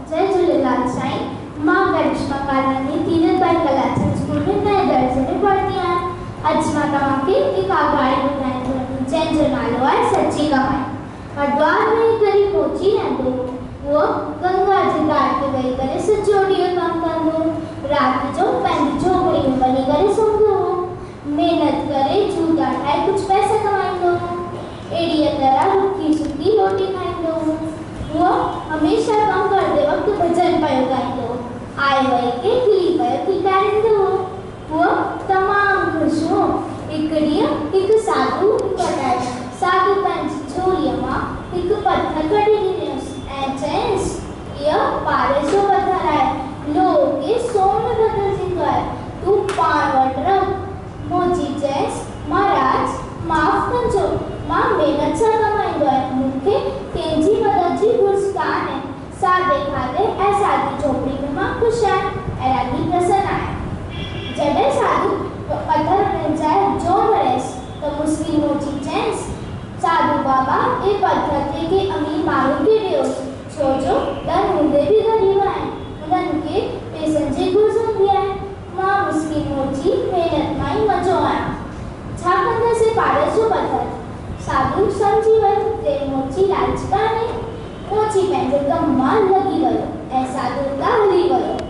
जय झूलेलाल साईं। मां करिश्मा कालानी तीरथबाई कलाचंद स्कूल में नए दर्जे में पढ़ती आहियां। अॼु मां तव्हांखे हिकु कहाणी ॿुधाईंदमि जंहिंजो नालो आहे सची कहाणी। हरिद्वार में हिकु ग़रीब मोची रहंदो हो। उहो गंगा जी घाट ते वेही करे सॼो ॾींहुं कमु कंदो हो। राति जो पंहिंजी झोपड़ी में वञी करे सुम्हंदो हो। महिनत करे जूता ठाहे कुझु पैसा कमाईंदो हो। अहिड़ीअ तरह रुखी सुकी रोटी खाईंदो हो। वो हमेशा कम करते वक्त भजन पयो गाइंदो, आए वए के खिली पयो खिलारींदो। वो तमाम खुश हो। एक ॾींहुं हिकु साधु वटायो। साधु पंहिंजी झोलीअ मां हिकु पत्थर कढी ॾिनसि ऐं चयसि, इहो पारे जो पत्थर आहे, लोह खे सोन बदिलजंदो आहे, तूं पाण वटि रख। मोची चयसि, महाराज माफ़ कजो, मां महिनत सां कमाईंदो आहियां, मूंखे कंहिंजी मदद जी घुर्ज कान्हे। सादे खाधे ऐं सादी झोपड़ी में मां ख़ुशि आहियां ऐं ॾाढी प्रसन्न आहियां। जॾहिं साधु पत्थर पंहिंजाए जोर भरियसि त मुस्लिम मोची चयसि, साधु बाबा ए पत्थर ते के अमीर माण्हू खे ॾियो, छो जो ॾर हूंदे बि ग़रीब आहिनि, उन्हनि खे पैसनि जी घुर्ज हूंदी आहे। मां मुस्लिम मोची महिनत मां ई मज़ो आहियां, छा कंदसि पाड़े जो पत्थर। साधु सम्झी वियो ते मोची लालच कान्हे। मोची पंहिंजे कम मां लॻी वियो ऐं साधु हुतां हली वियो।